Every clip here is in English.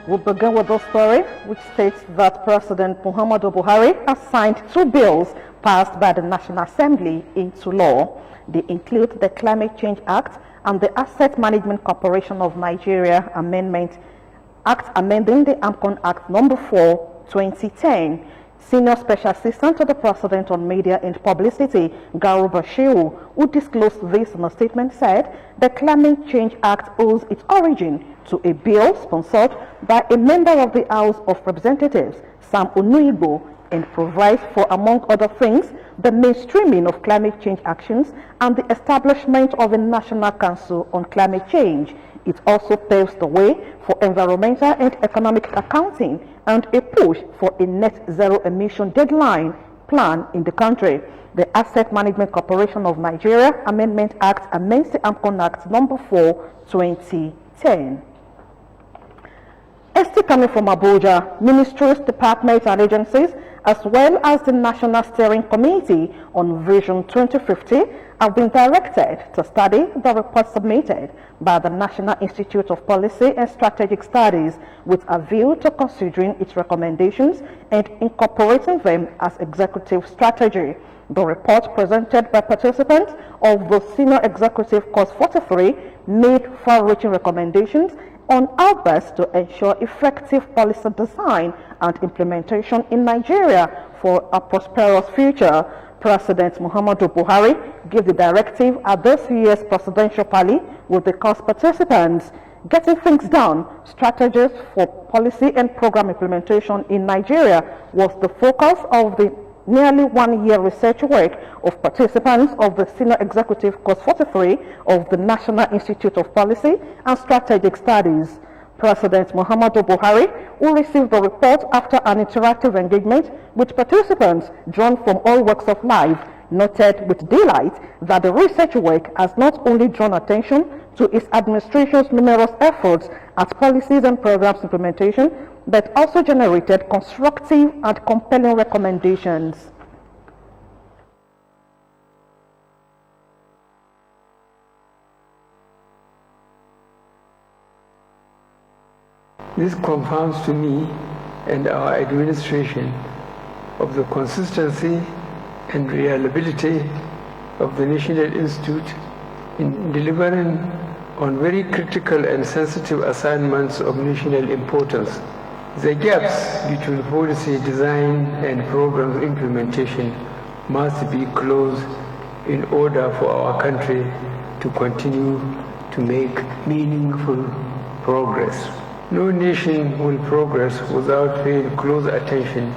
We'll begin with this story, which states that President Muhammadu Buhari has signed 2 bills passed by the National Assembly into law. They include the Climate Change Act and the Asset Management Corporation of Nigeria Amendment Act, amending the AMCON Act No. 4, 2010. Senior Special Assistant to the President on Media and Publicity, Garuba Shehu, who disclosed this in a statement, said the Climate Change Act owes its origin to a bill sponsored by a member of the House of Representatives, Sam Onuigbo, and provides for, among other things, the mainstreaming of climate change actions and the establishment of a National Council on Climate Change. It also paves the way for environmental and economic accounting and a push for a net zero emission deadline plan in the country. The Asset Management Corporation of Nigeria Amendment Act amends the AMCON Act No. 4, 2010. Still coming from Abuja, ministries, departments and agencies, as well as the National Steering Committee on Vision 2050, have been directed to study the report submitted by the National Institute of Policy and Strategic Studies with a view to considering its recommendations and incorporating them as executive strategy. The report presented by participants of the Senior Executive Course 43 made far-reaching recommendations on how best to ensure effective policy design and implementation in Nigeria for a prosperous future. President Muhammadu Buhari gave the directive at this year's presidential rally with the course participants. Getting things done, strategies for policy and program implementation in Nigeria was the focus of the nearly 1-year research work of participants of the Senior Executive Course 43 of the National Institute of Policy and Strategic Studies. President Muhammadu Buhari, who received the report after an interactive engagement with participants drawn from all walks of life, noted with delight that the research work has not only drawn attention to its administration's numerous efforts at policies and programs implementation, but also generated constructive and compelling recommendations. This confirms to me and our administration of the consistency and reliability of the National Institute in delivering on very critical and sensitive assignments of national importance. The gaps between policy design and program implementation must be closed in order for our country to continue to make meaningful progress. No nation will progress without paying close attention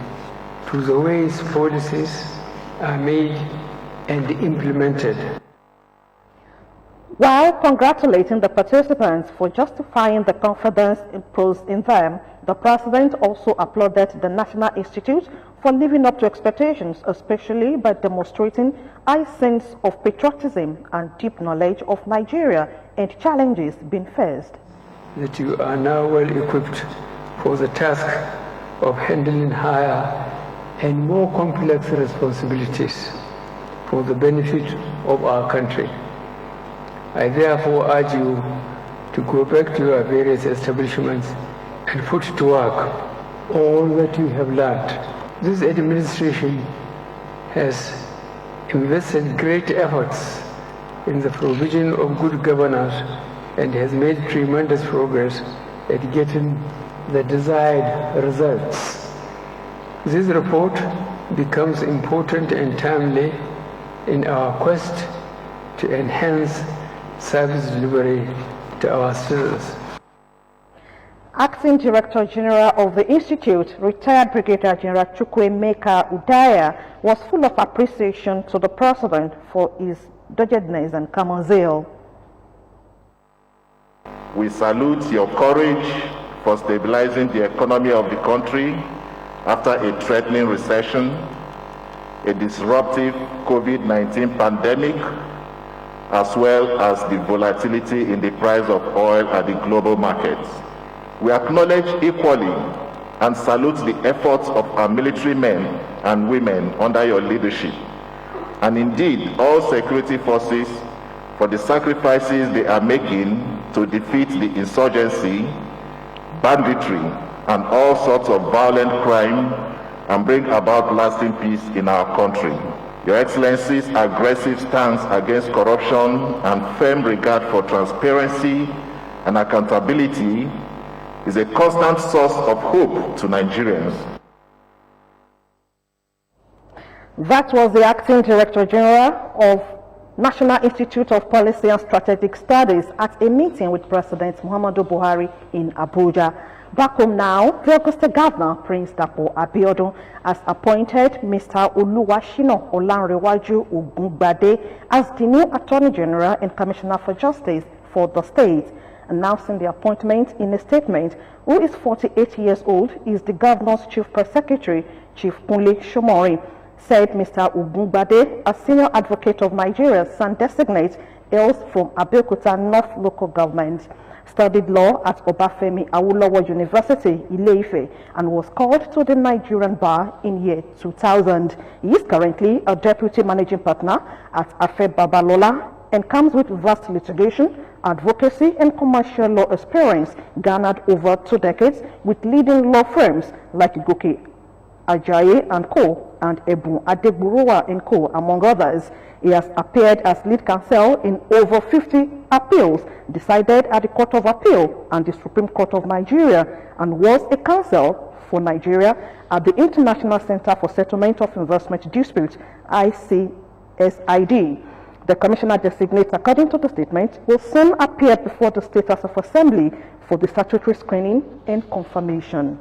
to the ways policies are made and implemented. While congratulating the participants for justifying the confidence imposed in them, the President also applauded the National Institute for living up to expectations, especially by demonstrating a sense of patriotism and deep knowledge of Nigeria and challenges being faced. That you are now well equipped for the task of handling higher and more complex responsibilities for the benefit of our country. I therefore urge you to go back to your various establishments and put to work all that you have learned. This administration has invested great efforts in the provision of good governance and has made tremendous progress at getting the desired results. This report becomes important and timely in our quest to enhance service delivery to our citizens. Acting Director General of the Institute, retired Brigadier General Chukwuemeka Udaya, was full of appreciation to the President for his doggedness and common zeal. We salute your courage for stabilizing the economy of the country after a threatening recession, a disruptive COVID-19 pandemic, as well as the volatility in the price of oil at the global markets. We acknowledge equally and salute the efforts of our military men and women under your leadership, and indeed all security forces for the sacrifices they are making to defeat the insurgency, banditry, and all sorts of violent crime and bring about lasting peace in our country. Your Excellency's aggressive stance against corruption and firm regard for transparency and accountability is a constant source of hope to Nigerians. That was the Acting Director General of National Institute of Policy and Strategic Studies at a meeting with President Muhammadu Buhari in Abuja. Back home now, the Ogun State Governor, Prince Dapo Abiodun, has appointed Mr. Oluwashino Olanrewaju Ogungbade as the new Attorney General and Commissioner for Justice for the state. Announcing the appointment in a statement, who is 48 years old, is the Governor's Chief Press Secretary, Chief Kunle Shomori. Said Mr. Ogungbade, a senior advocate of Nigeria and designate, hails from Abeokuta North Local Government. Studied law at Obafemi Awolowo University, Ile-Ife, and was called to the Nigerian bar in year 2000. He is currently a deputy managing partner at Afe Babalola and comes with vast litigation, advocacy, and commercial law experience garnered over 2 decades with leading law firms like Goke Ajayi and Co. and Ebu Adegburuwa and Co. among others. He has appeared as lead counsel in over 50 appeals decided at the Court of Appeal and the Supreme Court of Nigeria, and was a counsel for Nigeria at the International Center for Settlement of Investment Disputes, ICSID. The commissioner designate, according to the statement, will soon appear before the State House of Assembly for the statutory screening and confirmation.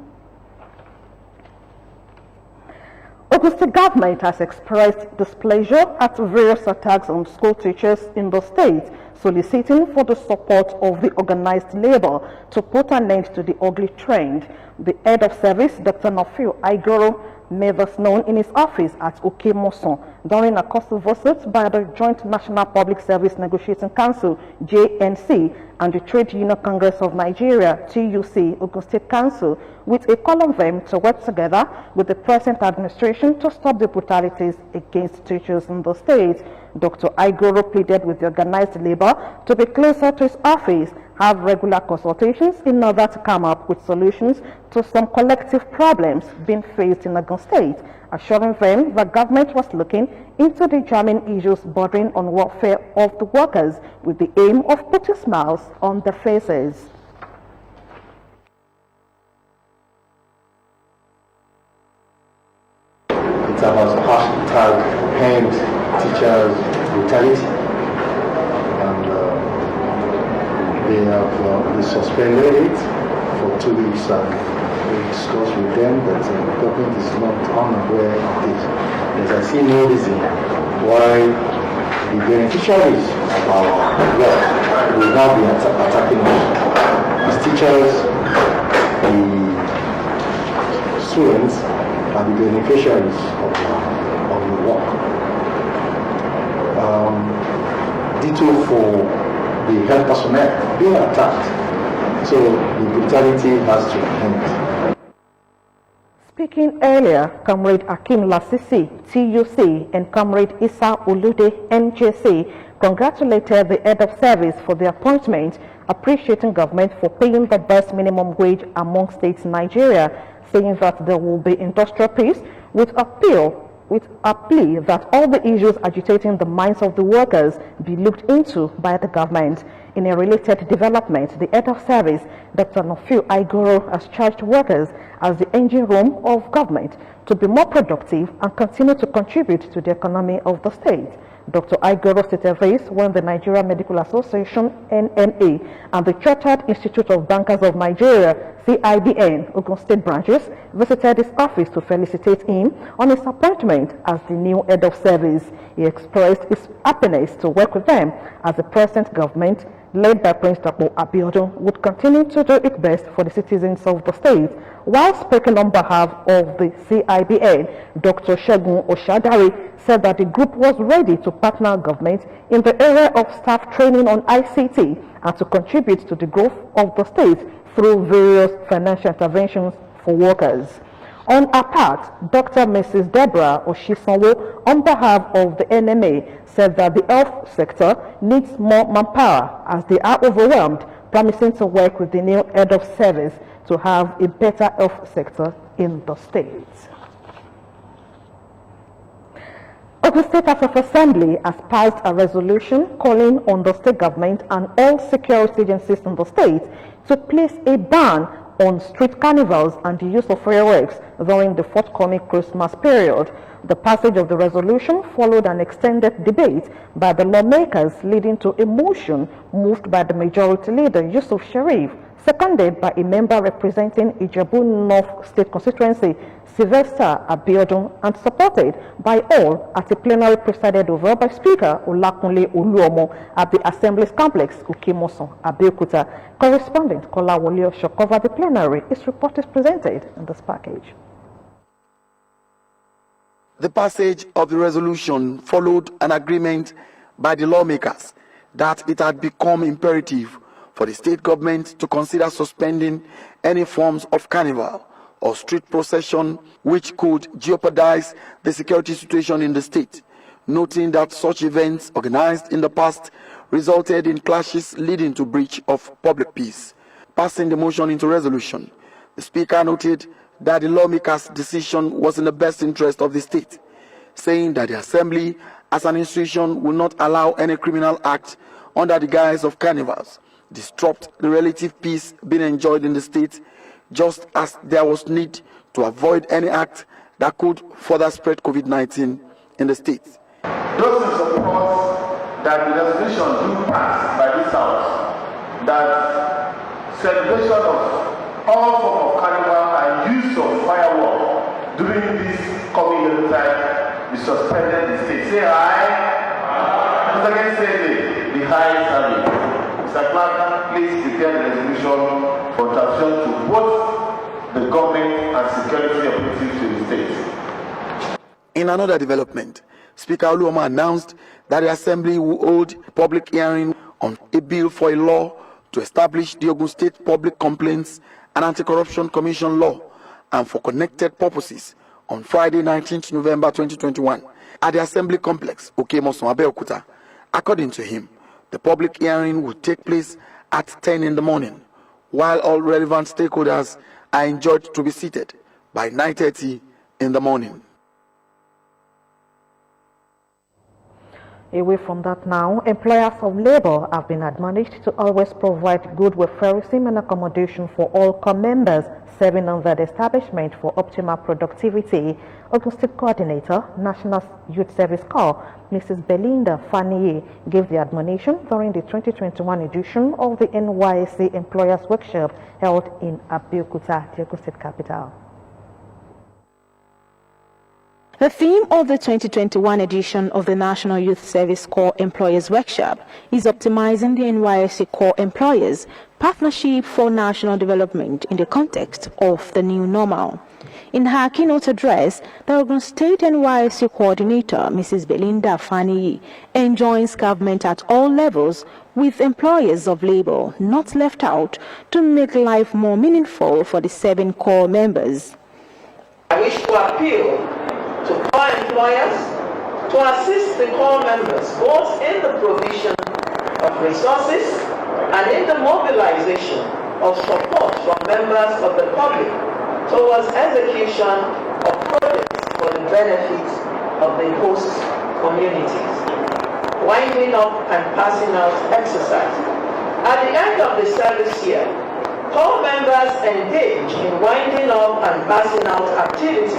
Ogun State government has expressed displeasure at various attacks on school teachers in the state, soliciting for the support of the organized labor to put an end to the ugly trend. The head of service, Dr. Nofio Aigoro, made this known in his office at Okemoson during a coastal visit by the Joint National Public Service Negotiating Council, JNC, and the Trade Union Congress of Nigeria, TUC, Ogun State Council, with a call on them to work together with the present administration to stop the brutalities against teachers in the state. Dr. Aigoro pleaded with the organized labor to be closer to his office, have regular consultations in order to come up with solutions to some collective problems being faced in Ogun State, assuring them the government was looking into the jamming issues bordering on welfare of the workers with the aim of putting smiles on their faces. It's about #end teachers brutality, and they suspended it for 2 weeks, and we discussed with them that the government is not unaware of this. As I see no reason why the beneficiaries of our work will now be attacking us. As teachers, the students are the beneficiaries of the work. Ditto for the health personnel being attacked. So the brutality has to end. Speaking earlier, Comrade Akim Lasisi, TUC, and Comrade Issa Olude, NJC, congratulated the head of service for the appointment, appreciating government for paying the best minimum wage among states in Nigeria, saying that there will be industrial peace with a plea that all the issues agitating the minds of the workers be looked into by the government. In a related development, the head of service, Dr. Nofio Aigoro, has charged workers as the engine room of government to be more productive and continue to contribute to the economy of the state. Dr. Aigoro stated this when the Nigeria Medical Association, NMA, and the Chartered Institute of Bankers of Nigeria, CIBN, Ogun State branches, visited his office to felicitate him on his appointment as the new head of service. He expressed his happiness to work with them as the present government, led by Prince Dapo Abiodun, would continue to do its best for the citizens of the state. While speaking on behalf of the CIBN, Dr. Segun Oshadari said that the group was ready to partner government in the area of staff training on ICT and to contribute to the growth of the state through various financial interventions for workers. On her part, Dr. Mrs. Deborah Oshisanwo, on behalf of the NMA, said that the health sector needs more manpower as they are overwhelmed, promising to work with the new head of service to have a better health sector in the state. Ogun State House of Assembly has passed a resolution calling on the state government and all security agencies in the state to place a ban on street carnivals and the use of fireworks during the forthcoming Christmas period. The passage of the resolution followed an extended debate by the lawmakers, leading to a motion moved by the majority leader Yusuf Sharif, seconded by a member representing Ijebu North State Constituency, Sylvester Abeokuta, and supported by all at a plenary presided over by Speaker Olakunle Oluomo at the Assembly's complex, Ukimoson, Abeokuta. Correspondent Kola Wolio shall cover the plenary. His report is presented in this package. The passage of the resolution followed an agreement by the lawmakers that it had become imperative for the state government to consider suspending any forms of carnival or street procession which could jeopardize the security situation in the state, noting that such events organized in the past resulted in clashes leading to breach of public peace. Passing the motion into resolution, the Speaker noted that the lawmakers' decision was in the best interest of the state, saying that the Assembly as an institution will not allow any criminal act under the guise of carnivals disrupt the relative peace being enjoyed in the state, just as there was need to avoid any act that could further spread COVID-19 in the state. Those who support that the resolution do pass by this House, that celebration of all forms of carnival and use of fireworks during this coming year time be suspended in the state. Say aye. Once again, say the high service. Mr. Clark, please prepare the resolution for transmission to both the government and security operatives in the state. In another development, Speaker Oluomo announced that the Assembly will hold a public hearing on a bill for a law to establish the Ogun State Public Complaints and Anti-Corruption Commission law and for connected purposes on Friday, 19th November 2021 at the Assembly Complex, Ukimoson, Abeokuta. According to him, the public hearing will take place at 10 in the morning, while all relevant stakeholders are enjoined to be seated by 9:30 in the morning. Away from that now, employers of labor have been admonished to always provide good welfareism and accommodation for all corps members serving under the establishment for optimal productivity. Ogun State Coordinator, National Youth Service Corps, Mrs. Belinda Faniye, gave the admonition during the 2021 edition of the NYSC Employers Workshop held in Abeokuta, the Ogun State capital. The theme of the 2021 edition of the National Youth Service Corps Employers Workshop is optimizing the NYSC Corps employers' partnership for national development in the context of the new normal. In her keynote address, the Ogun State NYSC Coordinator, Mrs. Belinda Faniye, enjoins government at all levels, with employers of labor not left out, to make life more meaningful for the 7 corps members. I wish to appeal to corps employers to assist the corps members both in the provision of resources and in the mobilization of support from members of the public towards execution of projects for the benefit of the host communities. Winding up and passing out exercise. At the end of the service year, corps members engage in winding up and passing out activities,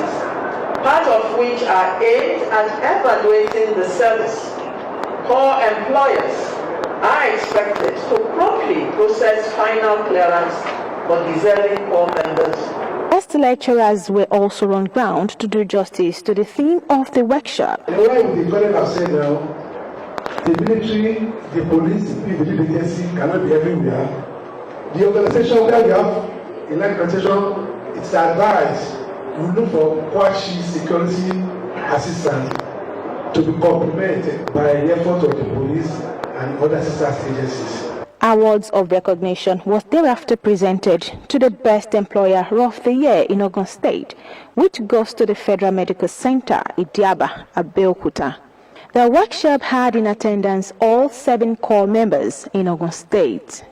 part of which are aimed at evaluating the service. Corps employers are expected to promptly process final clearance for deserving corps members. Guest lecturers were also on ground to do justice to the theme of the workshop. Like the colleague have said now, the military, the police, the lead agency cannot be everywhere. The organization where you have elect organization, it's advised we look for quasi security assistance to be complemented by the effort of the police and other assistance agencies. Awards of recognition was thereafter presented to the best employer of the year in Ogun State, which goes to the Federal Medical Center, Idiaba, Abeokuta. The workshop had in attendance all 7 corps members in Ogun State.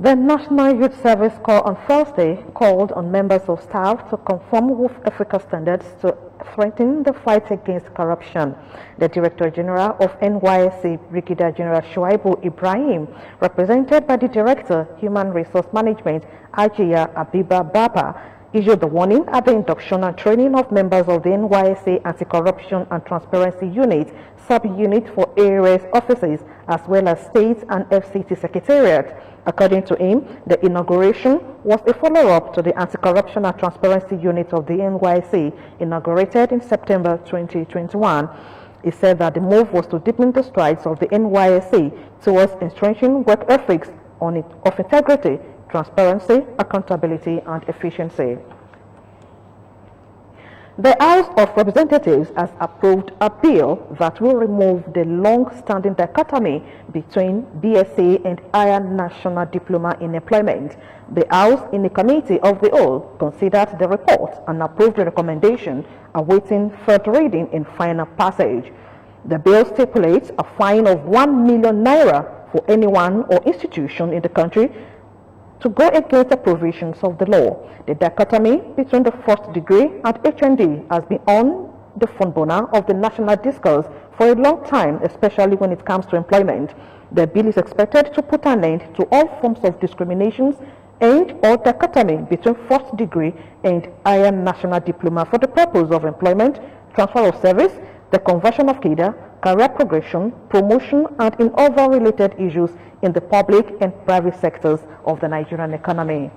The National Youth Service Corps on Thursday called on members of staff to conform with Africa standards to strengthen the fight against corruption. The Director General of NYSC, Brigadier General Shuaibu Ibrahim, represented by the Director, Human Resource Management, Ajiya Abiba Baba, issued the warning at the induction and training of members of the NYSC Anti-Corruption and Transparency Unit, Sub-Unit for Areas Offices, as well as State and FCT Secretariat. According to him, the inauguration was a follow-up to the Anti-Corruption and Transparency Unit of the NYSC, inaugurated in September 2021. He said that the move was to deepen the strides of the NYSC towards entrenching work ethics of integrity, transparency, accountability, and efficiency. The House of Representatives has approved a bill that will remove the long-standing dichotomy between BSc and Higher National Diploma in Employment. The House, in a committee of the whole, considered the report and approved the recommendation, awaiting third reading in final passage. The bill stipulates a fine of 1 million naira for anyone or institution in the country to go against the provisions of the law. The dichotomy between the first degree and HND has been on the front burner of the national discourse for a long time, especially when it comes to employment. The bill is expected to put an end to all forms of discriminations and or dichotomy between first degree and higher national diploma for the purpose of employment, transfer of service, the conversion of cadre, career progression, promotion, and in other related issues in the public and private sectors of the Nigerian economy.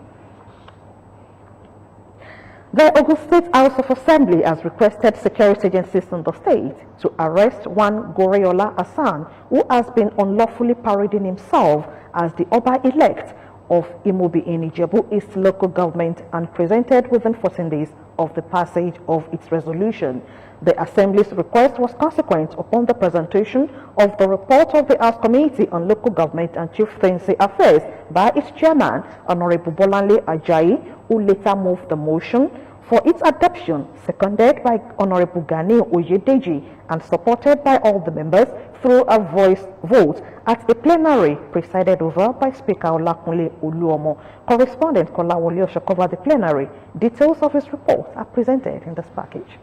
The Ogun State House of Assembly has requested security agencies in the state to arrest one Goriola Hassan, who has been unlawfully parading himself as the Oba-elect of Imobi in Ijebu East local government and presented within 14 days of the passage of its resolution. The Assembly's request was consequent upon the presentation of the report of the House Committee on Local Government and Chieftaincy Affairs by its chairman, Honorable Bolanle Ajayi, who later moved the motion for its adoption, seconded by Honorable Gani Oyedeji and supported by all the members through a voice vote at a plenary presided over by Speaker Olakunle Oluomo. Correspondent Kolawole Osho covered the plenary. Details of his report are presented in this package.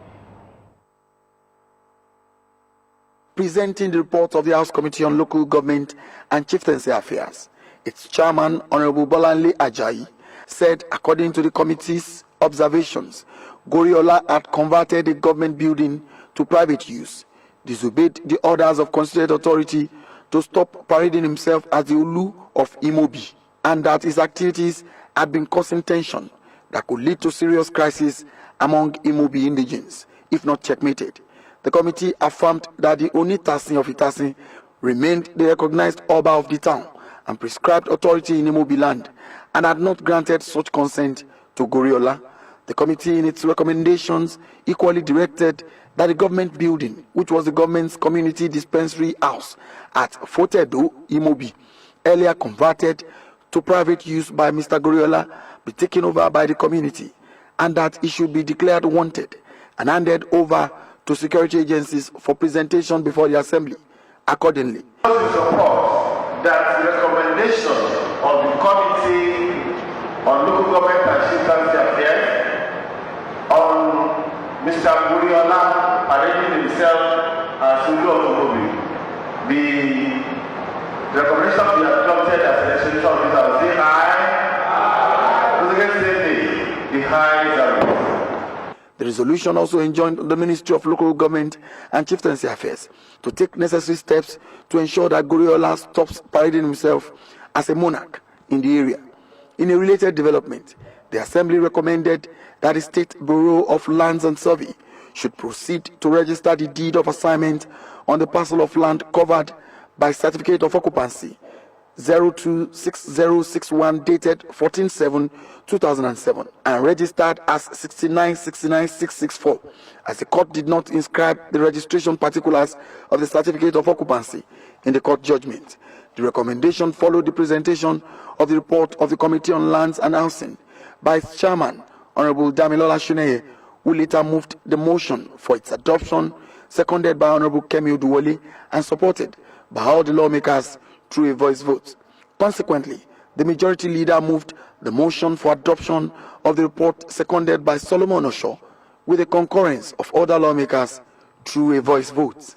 Presenting the report of the House Committee on Local Government and Chieftaincy Affairs, its chairman, Honorable Bolanle Ajayi, said according to the committee's observations, Goriola had converted the government building to private use, disobeyed the orders of constituted authority to stop parading himself as the Olu of Imobi, and that his activities had been causing tension that could lead to serious crisis among Imobi indigents, if not checkmated. The committee affirmed that the Onitasin of Itasin remained the recognized Oba of the town and prescribed authority in Imobi land and had not granted such consent to Goriola. The committee in its recommendations equally directed that the government building, which was the government's community dispensary house at Fotedo, Imobi, earlier converted to private use by Mr. Goriola, be taken over by the community, and that it should be declared wanted and handed over to security agencies for presentation before the Assembly. Accordingly, support that the recommendation of the Committee on Local Government and Chieftaincy Affairs on Mr. Goriola parading himself as Olu of Imobi, the recommendation be adopted as a resolution of this House. Say aye. Those against say nay. The ayes are removed. the resolution also enjoined the Ministry of Local Government and Chieftaincy Affairs to take necessary steps to ensure that Goriola stops parading himself as a monarch in the area. In a related development, the Assembly recommended that the State Bureau of Lands and Survey should proceed to register the deed of assignment on the parcel of land covered by Certificate of Occupancy 026061 dated 14/7/2007 and registered as 6969664, as the court did not inscribe the registration particulars of the Certificate of Occupancy in the court judgment. The recommendation followed the presentation of the report of the Committee on Lands and Housing by its chairman, Honorable Damilola Shuneye, who later moved the motion for its adoption, seconded by Honorable Kemi Oduwole and supported by all the lawmakers through a voice vote. Consequently, The majority leader moved the motion for adoption of the report, seconded by Solomon Osho, with the concurrence of other lawmakers through a voice vote.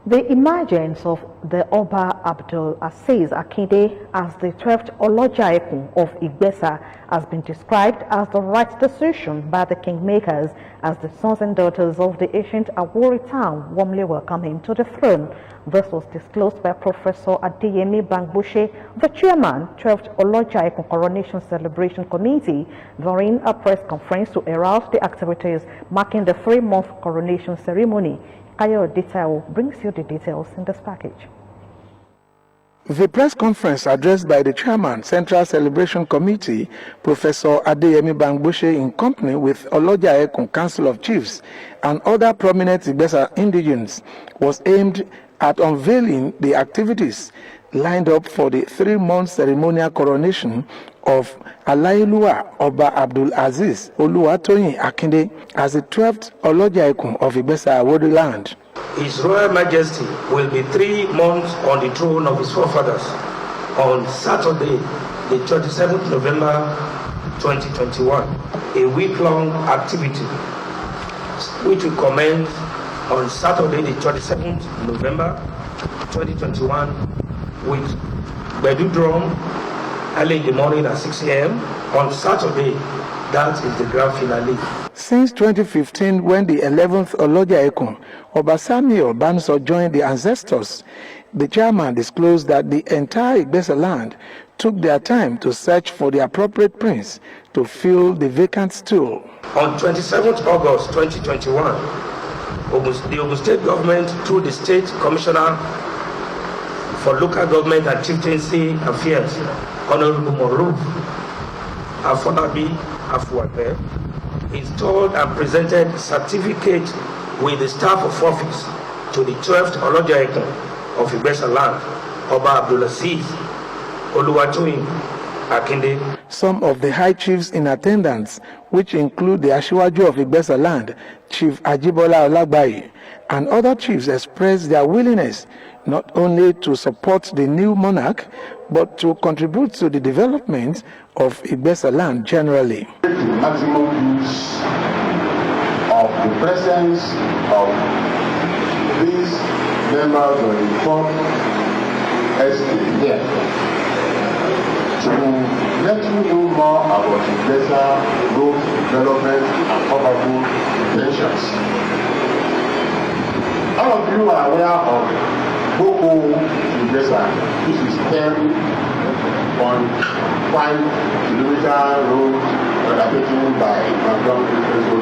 The emergence of the Oba Abdul Aziz Akinde as the 12th Olojaekun of Igbesa has been described as the right decision by the kingmakers, as the sons and daughters of the ancient Awori town warmly welcome him to the throne. This was disclosed by Professor Adeyemi Bangbose, the chairman, 12th Olojaekun Coronation Celebration Committee, during a press conference to herald the activities marking the 3-month coronation ceremony. Kayo Detail brings you the details in this package. The press conference addressed by the chairman, Central Celebration Committee, Professor Adeyemi Bangbose, in company with Olojaekun Council of Chiefs and other prominent Igbesa indigents, was aimed at unveiling the activities lined up for the 3-month ceremonial coronation of Alailua Oba Abdul Aziz Oluwatoyin Akinde as the 12th Olojaekun of Igbesa Awori land. His Royal Majesty will be 3 months on the throne of his forefathers on Saturday, the 27th November 2021, a week-long activity which will commence on Saturday, the 27th November 2021 with Bedu drum early in the morning at 6 a.m. On Saturday, that is the grand finale. Since 2015, when the 11th Olojaekun, Oba Samuel Banso, joined the ancestors, the chairman disclosed that the entire Igbesa land took their time to search for the appropriate prince to fill the vacant stool. On 27th August 2021, the Ogun State government, through the State Commissioner for Local Government and Chieftaincy Affairs, Honorable Moruf Afolabi Afuape, installed and presented certificate with the staff of office to the 12th Olojaekun of Igbesa land, Oba Abdul Aziz Oluwatoyin Akinde. Some of the high chiefs in attendance, which include the Ashiwaju of Igbesa land, Chief Ajibola Olagbayi, and other chiefs, expressed their willingness not only to support the new monarch, but to contribute to the development of Igbesa land generally. The maximum use of the presence of these members of the fourth estate here to let you know more about Igbesa growth, development, and powerful intentions. All of you are aware of Boko Igbesa, which is 10.5 kilometer road undertaken by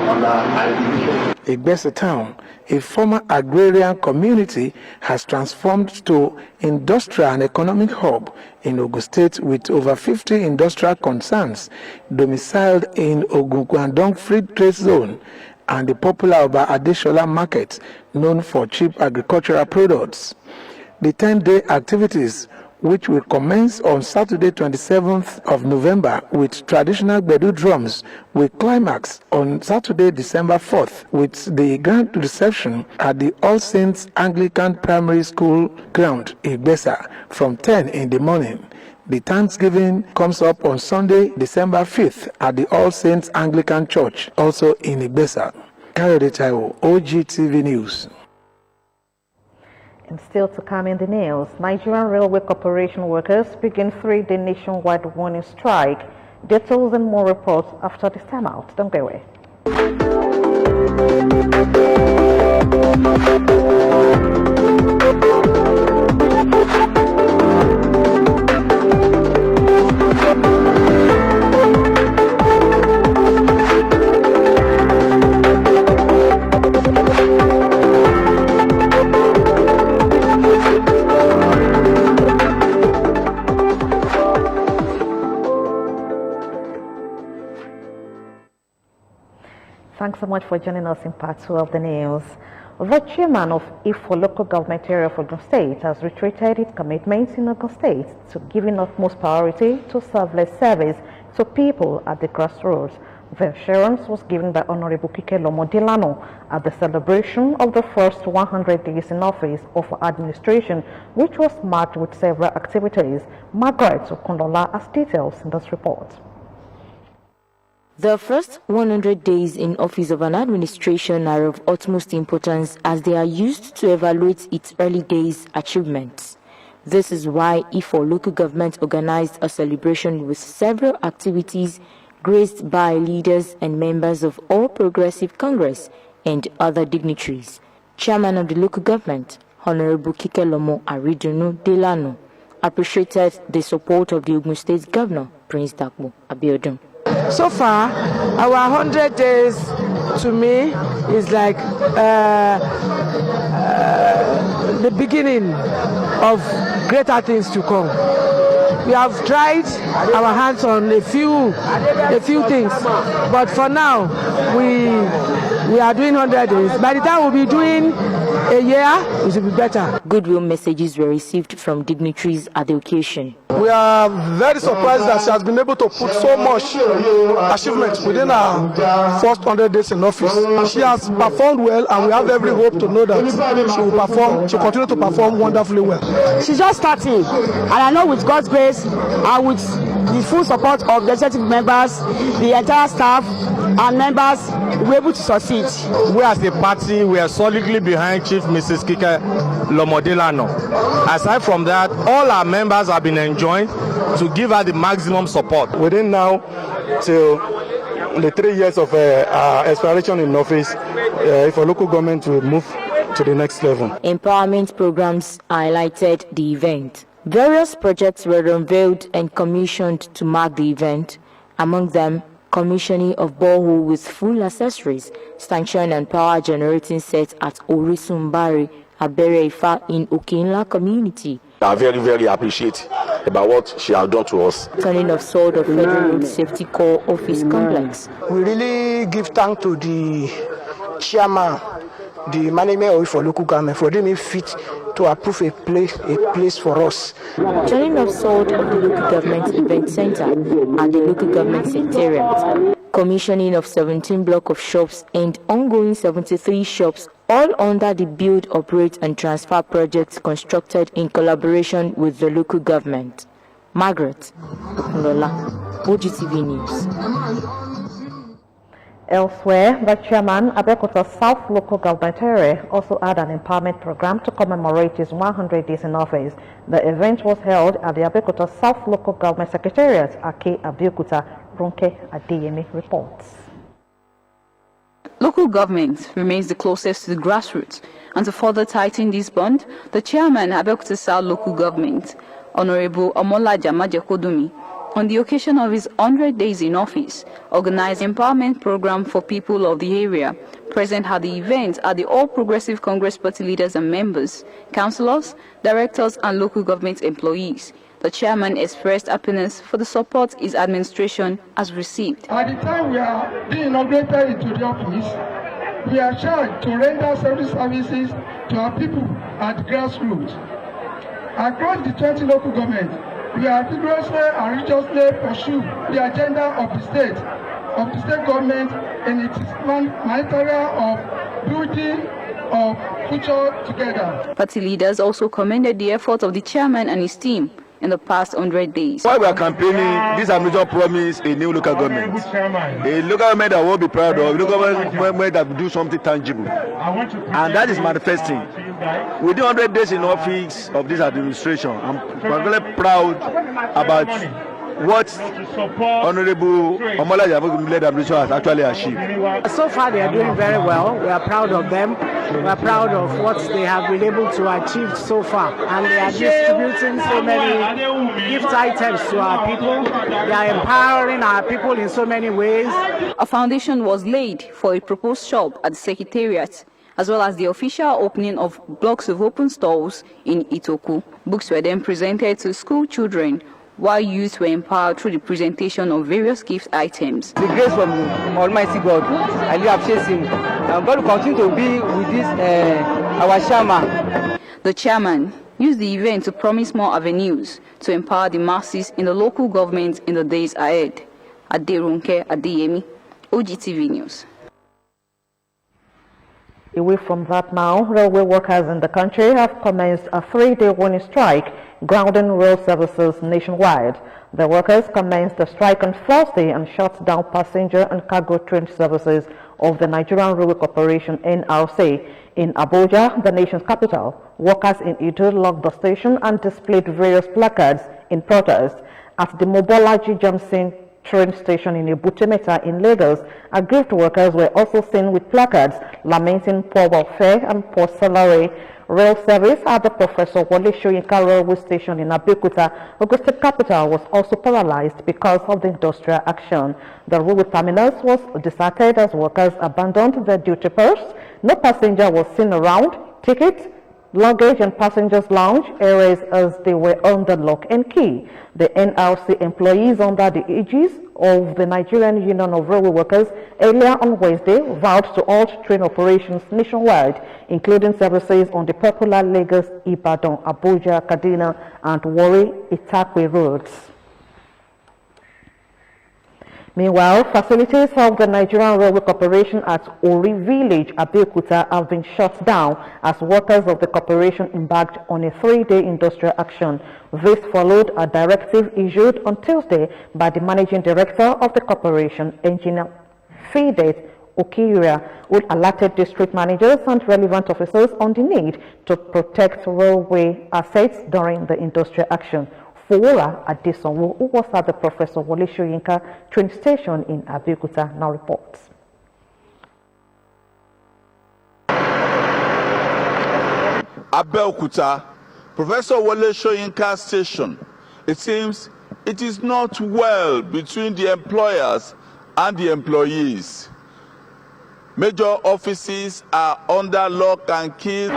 under IDP. Igbesa town, a former agrarian community, has transformed to industrial and economic hub in Ogun State, with over 50 industrial concerns domiciled in Ogun Free Trade Zone and the popular Oba Adeshola market, known for cheap agricultural products. The 10-day activities, which will commence on Saturday 27th of November with traditional Bedu drums, will climax on Saturday December 4th with the grand reception at the All Saints Anglican Primary School ground in Igbesa from 10 in the morning. The Thanksgiving comes up on Sunday December 5th at the All Saints Anglican Church, also in Igbesa. Kayode Taiwo, Ogtv News. And still to come in the news, Nigerian Railway Corporation workers begin 3-day nationwide warning strike. Details and more reports after this time out. Don't go away. Thanks so much for joining us in part 2 of the news. The chairman of Ifo local government area of Ogun State has reiterated its commitment in Ogun State to giving utmost priority to selfless service to people at the grassroots. The assurance was given by Honorable Kike Lomo at the celebration of the first 100 days in office of administration, which was marked with several activities. Margaret Okunlola has details in this report. The first 100 days in office of an administration are of utmost importance as they are used to evaluate its early days' achievements. This is why Ifo local government organized a celebration with several activities graced by leaders and members of All Progressive Congress and other dignitaries. Chairman of the local government, Honorable Kike Lomo Aridunu Delano, appreciated the support of the Ogun State Governor, Prince Dakpo Abeokuta. So far, our 100 days to me is like the beginning of greater things to come. We have tried our hands on a few things, but for now we are doing 100 days. By the time we'll be doing a year, it will be better. Goodwill messages were received from dignitaries at the occasion. We are very surprised that she has been able to put so much achievement within her first 100 days in office. She has performed well, and we have every hope to know that she will perform. She will continue to perform wonderfully well. She's just starting, and I know with God's grace and with the full support of the executive members, the entire staff and members, we're able to succeed. We as a party, we are solidly behind Chief Mrs. Kike Lomo Delano. Aside from that, all our members have been enjoined to give her the maximum support. Within now till the 3 years of expiration in office, if a local government will move to the next level. Empowerment programs highlighted the event. Various projects were unveiled and commissioned to mark the event, among them commissioning of borehole with full accessories, stanchion and power generating sets at Orisumbari, Abereifa in Okinla community. I very appreciate about what she has done to us. Turning of sword of Federal Road Safety Corps Office Complex. We really give thanks to the chairman, the management of for local government for doing fit to approve a place for us. Turning of sword of the local government event center and the local government secretariat. Commissioning of 17 block of shops and ongoing 73 shops, all under the Build, Operate and Transfer projects constructed in collaboration with the local government. Margaret Okunlola, Ogtv News. Elsewhere, the chairman, Abeokuta South Local Government Area, also had an empowerment program to commemorate his 100 days in office. The event was held at the Abeokuta South Local Government Secretariat, Ake Abeokuta. Ronke Adeyemi reports. Local government remains the closest to the grassroots, and to further tighten this bond, the chairman, Abeokuta South Local Government, Honorable Omolaja Majekodumi, on the occasion of his 100 days in office, organized an empowerment program for people of the area. Present at the event are the All Progressive Congress party leaders and members, councillors, directors, and local government employees. The chairman expressed happiness for the support his administration has received. At the time we are being inaugurated into the office, we are charged to render services to our people at grassroots. Across the 20 local governments, we are vigorously and religiously pursue the agenda of the state government in its humanitarian of building of future together. Party leaders also commended the effort of the chairman and his team in the past 100 days. While we are campaigning, this is a major promise, a new local government. A local government that will be proud of, a local government that will do something tangible. And that is manifesting. Within 100 days in office of this administration, I'm particularly proud about what Honorable Omolaja led administration has actually achieved. So far they are doing very well. We are proud of them. We are proud of what they have been able to achieve so far. And they are distributing so many gift items to our people. They are empowering our people in so many ways. A foundation was laid for a proposed shop at the Secretariat, as well as the official opening of blocks of open stalls in Itoku. Books were then presented to school children, while youth were empowered through the presentation of various gift items. The grace from Almighty God, I really appreciate him. God will continue to be with this, our chairman. The chairman used the event to promise more avenues to empower the masses in the local government in the days ahead. Ronke Adeyemi, Ogtv News. Away from that now, railway workers in the country have commenced a 3-day warning strike, grounding rail services nationwide. The workers commenced the strike on Thursday and shut down passenger and cargo train services of the Nigerian Railway Corporation (NRC). In Abuja, the nation's capital, workers in Ido locked the station and displayed various placards in protest. At the Mobolaji Johnson train station in Ibutemeta in Lagos, aggrieved workers were also seen with placards lamenting poor welfare and poor salary. Rail service at the Professor Wole Soyinka railway station in Abeokuta, Ogun State capital, was also paralyzed because of the industrial action. The railway terminus was deserted as workers abandoned their duty posts. No passenger was seen around. Tickets, luggage and passengers lounge areas as they were under lock and key. The NRC employees under the aegis of the Nigerian Union of Railway Workers earlier on Wednesday vowed to halt train operations nationwide, including services on the popular Lagos, Ibadan, Abuja, Kaduna and Warri-Itakwe roads. Meanwhile, facilities of the Nigerian Railway Corporation at Ori Village, Abeokuta, have been shut down as workers of the corporation embarked on a 3-day industrial action. This followed a directive issued on Tuesday by the managing director of the corporation, Engineer Fidet Okiyura, who alerted district managers and relevant officers on the need to protect railway assets during the industrial action. Fowora Adesonwo, who was at the Professor Wole Soyinka train station in Abeokuta, now reports. Abeokuta, Professor Wole Soyinka station. It seems it is not well between the employers and the employees. Major offices are under lock and key.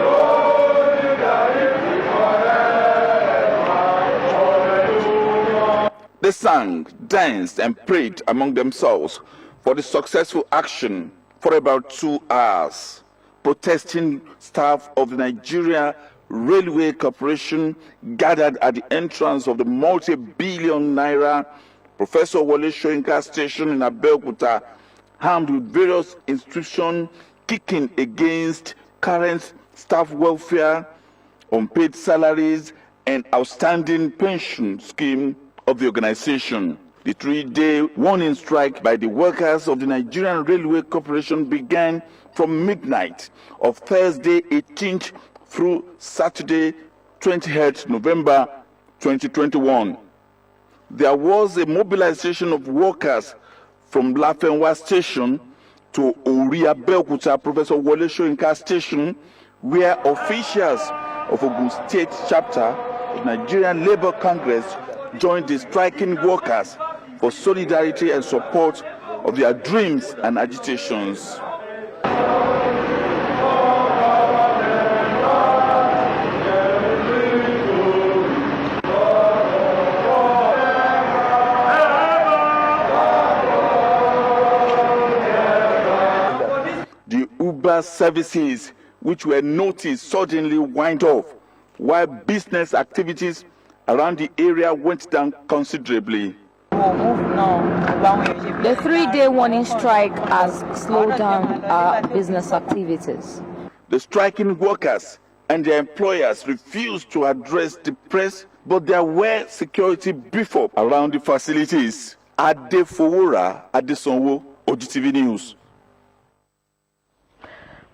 They sang, danced, and prayed among themselves for the successful action for about 2 hours. Protesting staff of the Nigeria Railway Corporation gathered at the entrance of the multi-billion naira Professor Wole Soyinka station in Abeokuta, armed with various institutions kicking against current staff welfare, unpaid salaries, and outstanding pension scheme of the organization. The 3-day warning strike by the workers of the Nigerian Railway Corporation began from midnight of Thursday 18th through Saturday 28th November 2021. There was a mobilization of workers from Lafenwa Station to Ori Abeokuta Professor Wole Soyinka Station, where officials of Ogun State chapter of Nigerian Labour Congress joined the striking workers for solidarity and support of their dreams and agitations. The Uber services, which were noticed, suddenly wind off, while business activities around the area went down considerably. The 3-day warning strike has slowed down our business activities. The striking workers and their employers refused to address the press, but there were security beef up around the facilities. Fowora Adesonwo, Ogtv News.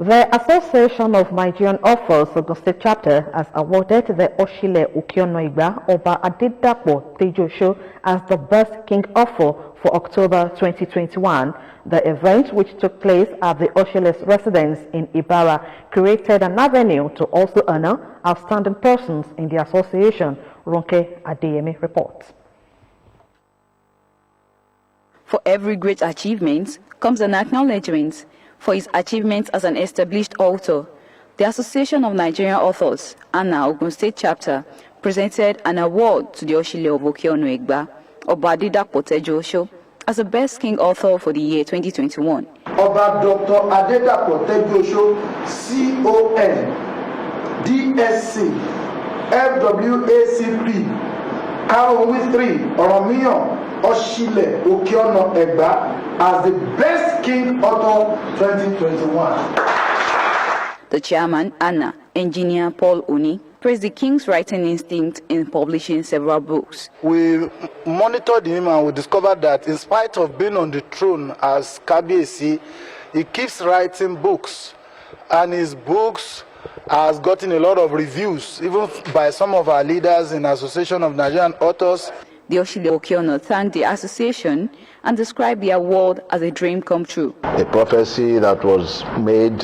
The Association of Nigerian Authors Ogun State Chapter has awarded the Oshile Ukionoigba Oba Adedapo Tejosho as the best King Author for October 2021. The event, which took place at the Oshile's residence in Ibara, created an avenue to also honor outstanding persons in the association. Ronke Adeyemi reports. For every great achievement comes an acknowledgement. For his achievements as an established author, the Association of Nigerian Authors, ANA Ogun State Chapter, presented an award to the Oshile of Ukionoigba, Oba Adedapo Tejosho, as the best King Author for the year 2021. Oba Dr. Adedapo Tejosho, CON, DSC, FWACP, Karowitri, Oromiyan, Oshile Okiono Egba as the Best King Author 2021. The chairman, Anna, engineer Paul Uni, praised the king's writing instinct in publishing several books. We monitored him and we discovered that in spite of being on the throne as Kabiyesi, he keeps writing books, and his books has gotten a lot of reviews, even by some of our leaders in the Association of Nigerian Authors. The Oshile Okiono thanked the association and described the award as a dream come true. A prophecy that was made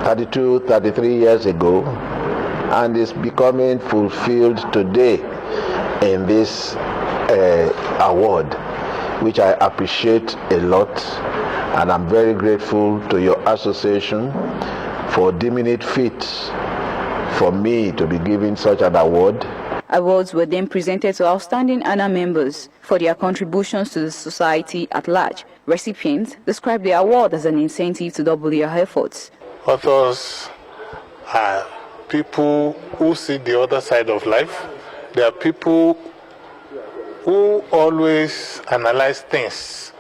32, 33 years ago and is becoming fulfilled today in this award, which I appreciate a lot, and I'm very grateful to your association for deeming it fit for me to be given such an award. Awards were then presented to outstanding ANA members for their contributions to the society at large. Recipients described the award as an incentive to double their efforts. Authors are people who see the other side of life. They are people who always analyze things.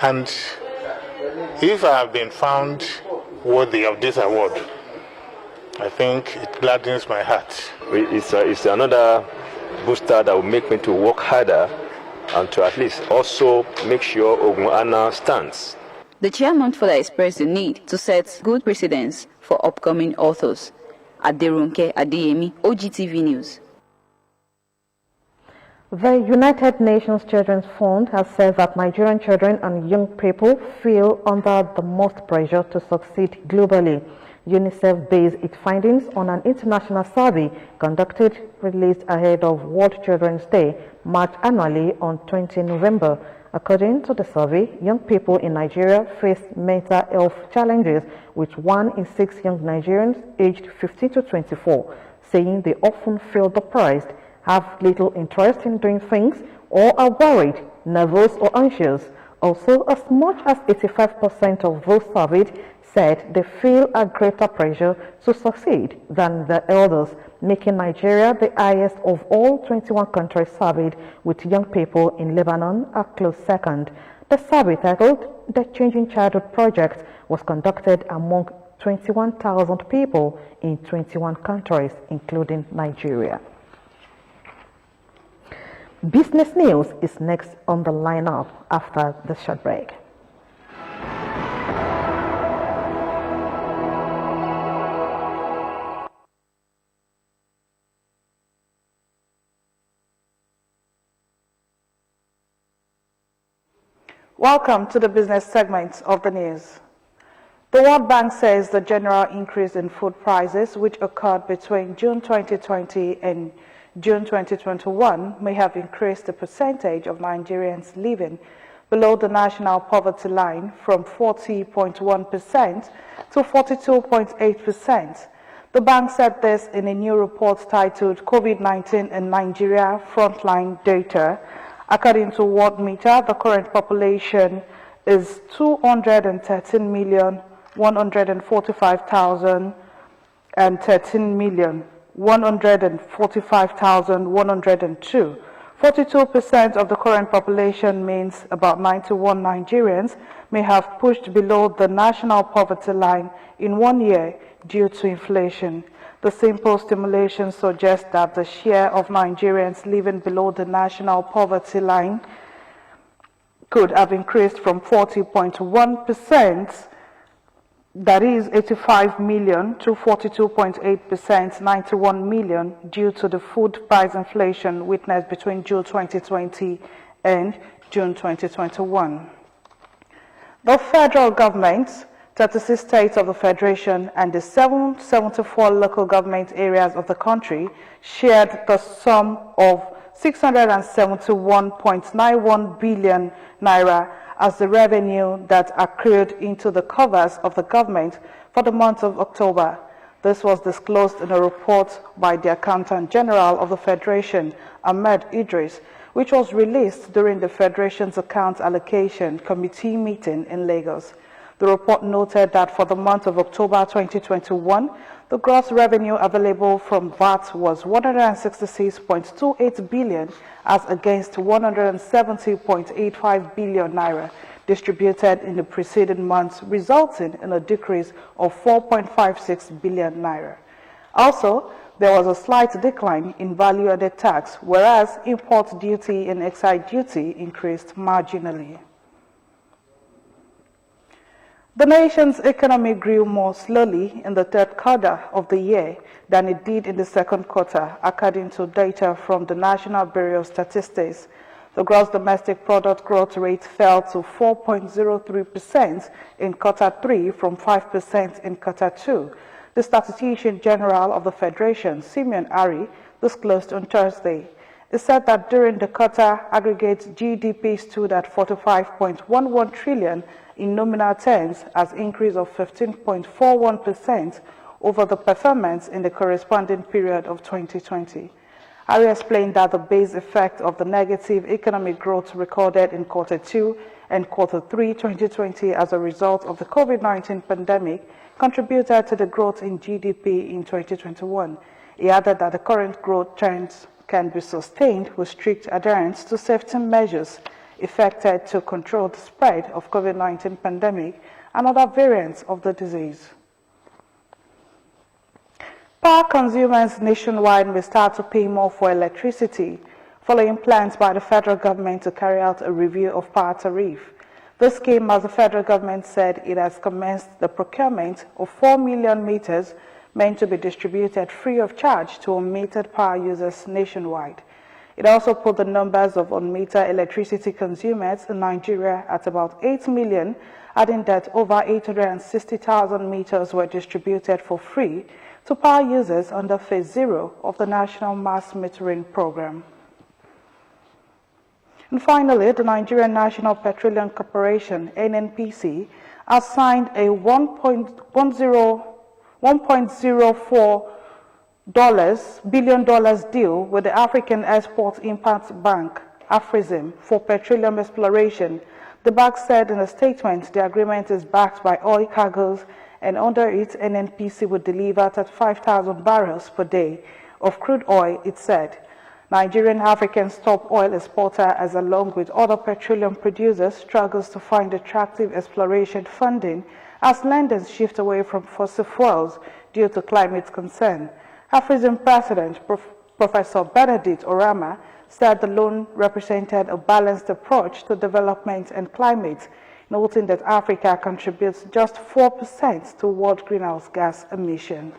And if I have been found worthy of this award, I think it gladdens my heart. It's another booster that will make me to work harder and to at least also make sure Ogun stands. The chairman further expressed the need to set good precedents for upcoming authors. Aderunke Adeyemi, Ogtv News. The United Nations Children's Fund has said that Nigerian children and young people feel under the most pressure to succeed globally. UNICEF based its findings on an international survey released ahead of World Children's Day, marked annually on 20 November. According to the survey, young people in Nigeria face mental health challenges, with 1 in 6 young Nigerians aged 15 to 24 saying they often feel depressed, have little interest in doing things, or are worried, nervous, or anxious. Also, as much as 85% of those surveyed said they feel a greater pressure to succeed than their elders, making Nigeria the highest of all 21 countries surveyed, with young people in Lebanon a close second. The survey, titled The Changing Childhood Project, was conducted among 21,000 people in 21 countries, including Nigeria. Business news is next on the lineup after the short break. Welcome to the business segment of the news. The World Bank says the general increase in food prices, which occurred between June 2020 and June 2021, may have increased the percentage of Nigerians living below the national poverty line from 40.1% to 42.8%. The bank said this in a new report titled COVID-19 in Nigeria Frontline Data. According to WorldMeter, the current population is 213,145,000 and 13,145,102. 42% of the current population means about 91 Nigerians may have pushed below the national poverty line in 1 year due to inflation. The simple simulation suggests that the share of Nigerians living below the national poverty line could have increased from 40.1%, that is 85 million, to 42.8%, 91 million, due to the food price inflation witnessed between June 2020 and June 2021. The federal government, 36 states of the Federation, and the 774 local government areas of the country shared the sum of 671.91 billion naira as the revenue that accrued into the coffers of the government for the month of October. This was disclosed in a report by the Accountant General of the Federation, Ahmed Idris, which was released during the Federation's Account Allocation Committee meeting in Lagos. The report noted that for the month of October 2021, the gross revenue available from VAT was 166.28 billion as against 170.85 billion naira distributed in the preceding months, resulting in a decrease of 4.56 billion naira. Also, there was a slight decline in value-added tax, whereas import duty and excise duty increased marginally. The nation's economy grew more slowly in the third quarter of the year than it did in the second quarter, according to data from the National Bureau of Statistics. The gross domestic product growth rate fell to 4.03% in quarter 3 from 5% in quarter 2. The Statistician General of the Federation, Simeon Ari, disclosed on Thursday. He said that during the quarter, aggregate GDP stood at 45.11 trillion in nominal terms, as increase of 15.41% over the performance in the corresponding period of 2020. Ari explained that the base effect of the negative economic growth recorded in quarter 2 and quarter 3 2020 as a result of the COVID-19 pandemic contributed to the growth in GDP in 2021. He added that the current growth trends can be sustained with strict adherence to safety measures effected to control the spread of COVID-19 pandemic and other variants of the disease. Power consumers nationwide may start to pay more for electricity, following plans by the federal government to carry out a review of power tariff. This came as the federal government said it has commenced the procurement of 4 million meters meant to be distributed free of charge to unmetered power users nationwide. It also put the numbers of unmetered electricity consumers in Nigeria at about 8 million, adding that over 860,000 meters were distributed for free to power users under Phase 0 of the National Mass Metering Program. And finally, the Nigerian National Petroleum Corporation, NNPC, has signed a $1.04 billion deal with the African Export-Import Bank, Afrexim, for petroleum exploration. The bank said in a statement the agreement is backed by oil cargoes, and under it, NNPC would deliver 35,000 barrels per day of crude oil, it said. Nigerian African's top oil exporter, as along with other petroleum producers, struggles to find attractive exploration funding as lenders shift away from fossil fuels due to climate concern. Afrexim President Professor Benedict Orama said the loan represented a balanced approach to development and climate, noting that Africa contributes just 4% to world greenhouse gas emissions.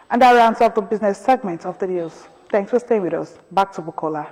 And that rounds up the business segment of the news. Thanks for staying with us. Back to Bukola.